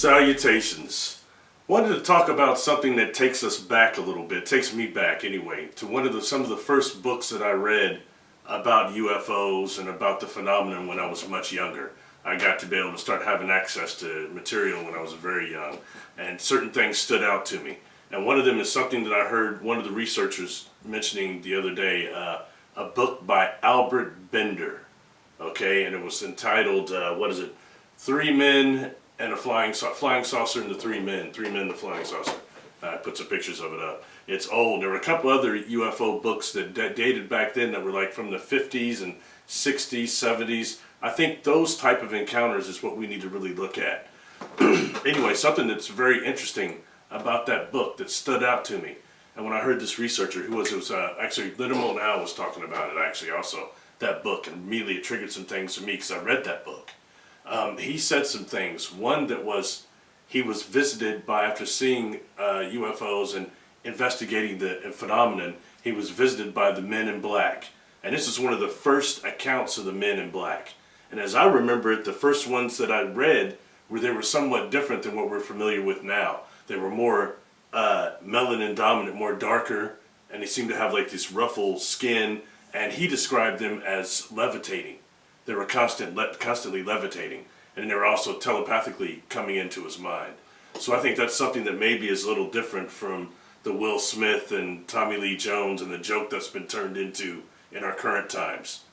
Salutations. Wanted to talk about something that takes us back a little bit, takes me back anyway, to some of the first books that I read about UFOs and about the phenomenon when I was much younger. I got to be able to start having access to material when I was very young, and certain things stood out to me. And one of them is something that I heard one of the researchers mentioning the other day, a book by Albert Bender, okay, and it was entitled, Three Men and a Flying Saucer and the Three Men, the Flying Saucer. I put some pictures of it up. It's old. There were a couple other UFO books that dated back then that were like from the 50s and 60s, 70s. I think those type of encounters is what we need to really look at. Anyway, something that's very interesting about that book that stood out to me, and when I heard this researcher, it was actually Leonard Moulton Howe was talking about it actually also, that book, and immediately it triggered some things for me because I read that book. He said some things. One that was, he was visited by, after seeing UFOs and investigating the phenomenon, he was visited by the Men in Black. And this is one of the first accounts of the Men in Black. And as I remember it, the first ones that I read they were somewhat different than what we're familiar with now. They were more melanin dominant, more darker, and they seemed to have like this ruffled skin, and he described them as levitating. They were constantly levitating, and they were also telepathically coming into his mind. So I think that's something that maybe is a little different from the Will Smith and Tommy Lee Jones and the joke that's been turned into in our current times.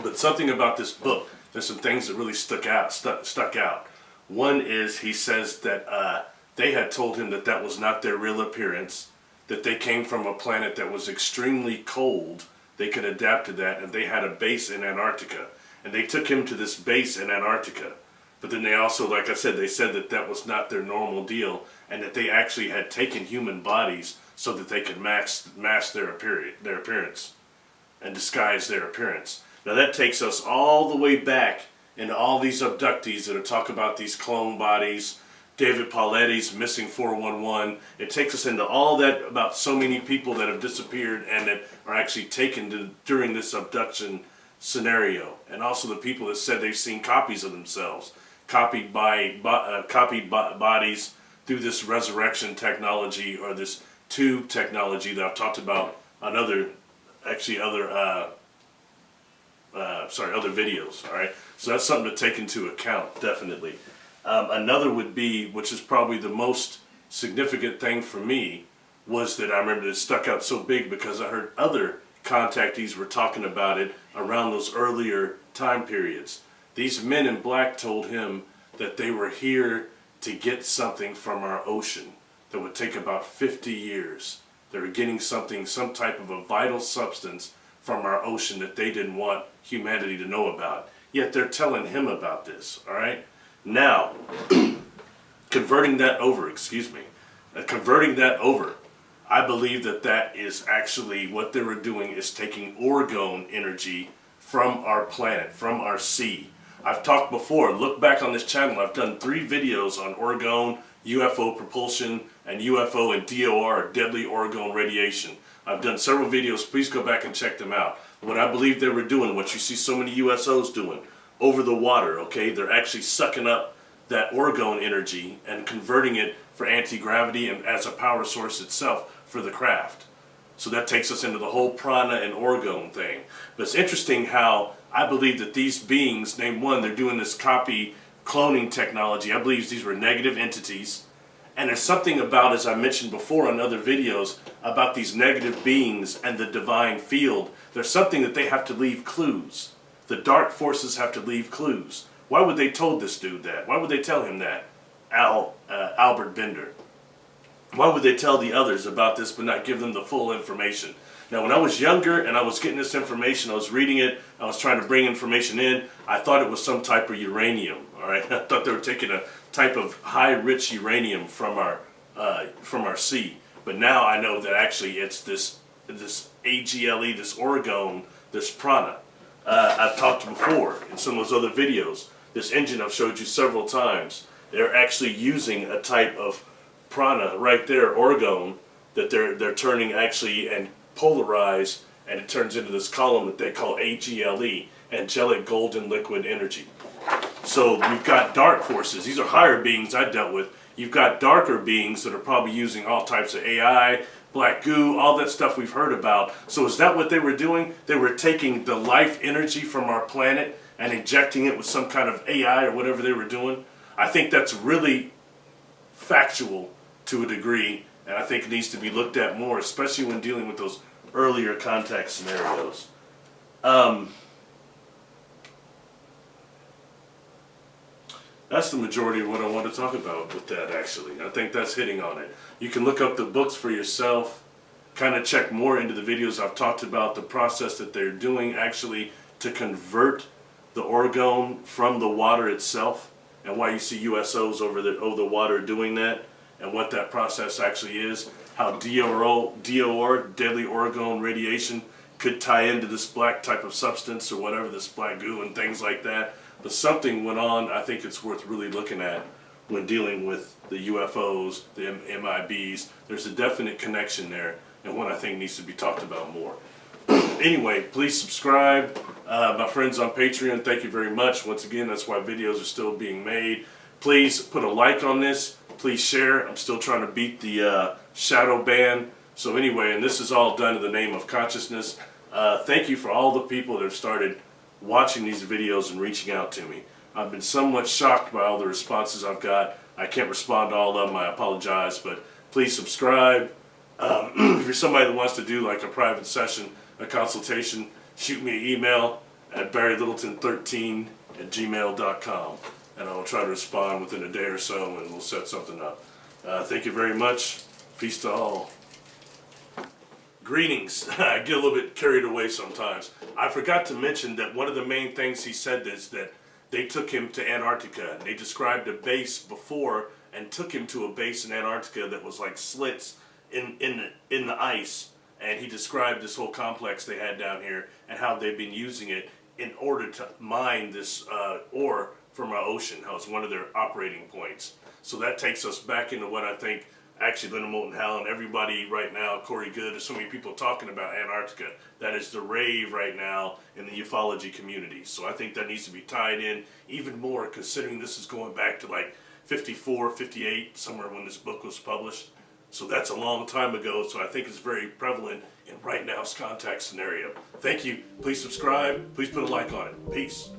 But something about this book, there's some things that really stuck out. One is, he says that they had told him that that was not their real appearance, that they came from a planet that was extremely cold. They could adapt to that, and they had a base in Antarctica. And they took him to this base in Antarctica. But then they also, like I said, they said that that was not their normal deal, and that they actually had taken human bodies so that they could mask their appearance and disguise their appearance. Now that takes us all the way back into all these abductees that are talking about these clone bodies, David Pauletti's missing 411. It takes us into all that about so many people that have disappeared and that are actually taken during this abduction scenario. And also the people that said they've seen copies of themselves, copied bodies through this resurrection technology or this tube technology that I've talked about on other videos. All right, so that's something to take into account, definitely. Another would be, which is probably the most significant thing for me, was that I remember it stuck out so big because I heard other contactees were talking about it around those earlier time periods. These Men in Black told him that they were here to get something from our ocean that would take about 50 years. They were getting something, some type of a vital substance from our ocean that they didn't want humanity to know about. Yet they're telling him about this, all right? Now, converting that over, I believe that that is actually what they were doing, is taking orgone energy from our planet, from our sea. I've talked before, look back on this channel, I've done 3 videos on orgone, UFO propulsion, and UFO and DOR, deadly orgone radiation. I've done several videos, please go back and check them out. What I believe they were doing, what you see so many USOs doing, over the water, okay? They're actually sucking up that orgone energy and converting it for anti-gravity and as a power source itself for the craft. So that takes us into the whole prana and orgone thing. But it's interesting how I believe that these beings, name one, they're doing this copy cloning technology. I believe these were negative entities. And there's something about, as I mentioned before in other videos, about these negative beings and the divine field. There's something that they have to leave clues. The dark forces have to leave clues. Why would they told this dude that? Why would they tell him that? Albert Bender. Why would they tell the others about this but not give them the full information? Now, when I was younger and I was getting this information, I was reading it, I was trying to bring information in, I thought it was some type of uranium, all right? I thought they were taking a type of high-rich uranium from our sea. But now I know that actually it's this AGLE, this orgone, this prana. I've talked before in some of those other videos. This engine I've showed you several times. They're actually using a type of prana right there, orgone, that they're turning actually and polarize, and it turns into this column that they call AGLE, angelic golden liquid energy. So you've got dark forces. These are higher beings I dealt with. You've got darker beings that are probably using all types of AI, black goo, all that stuff we've heard about. So is that what they were doing? They were taking the life energy from our planet and injecting it with some kind of AI or whatever they were doing. I think that's really factual to a degree, and I think it needs to be looked at more, especially when dealing with those earlier contact scenarios. That's the majority of what I want to talk about with that, actually. I think that's hitting on it. You can look up the books for yourself, kind of check more into the videos I've talked about, the process that they're doing actually to convert the orgone from the water itself, and why you see USOs over the water doing that, and what that process actually is, how DOR, deadly orgone radiation, could tie into this black type of substance or whatever, this black goo and things like that. But something went on, I think it's worth really looking at when dealing with the UFOs, the MIBs. There's a definite connection there, and one I think needs to be talked about more. Anyway, please subscribe. My friends on Patreon, thank you very much. Once again, that's why videos are still being made. Please put a like on this. Please share. I'm still trying to beat the shadow ban. So anyway, and this is all done in the name of consciousness. Thank you for all the people that have started watching these videos and reaching out to me. I've been somewhat shocked by all the responses I've got. I can't respond to all of them. I apologize, but please subscribe. If you're somebody that wants to do like a private session, a consultation, shoot me an email at barrylittleton13@gmail.com, and I will try to respond within a day or so, and we'll set something up. Thank you very much. Peace to all. Greetings. I get a little bit carried away sometimes. I forgot to mention that one of the main things he said is that they took him to Antarctica. They described a base before and took him to a base in Antarctica that was like slits in the ice. And he described this whole complex they had down here and how they've been using it in order to mine this ore from our ocean, how it's one of their operating points. So that takes us back into what I think actually Linda Moulton Howe and everybody right now, Corey Good, there's so many people talking about Antarctica. That is the rave right now in the ufology community. So I think that needs to be tied in even more, considering this is going back to like 54, 58, somewhere when this book was published. So that's a long time ago, so I think it's very prevalent in right now's contact scenario. Thank you. Please subscribe. Please put a like on it. Peace.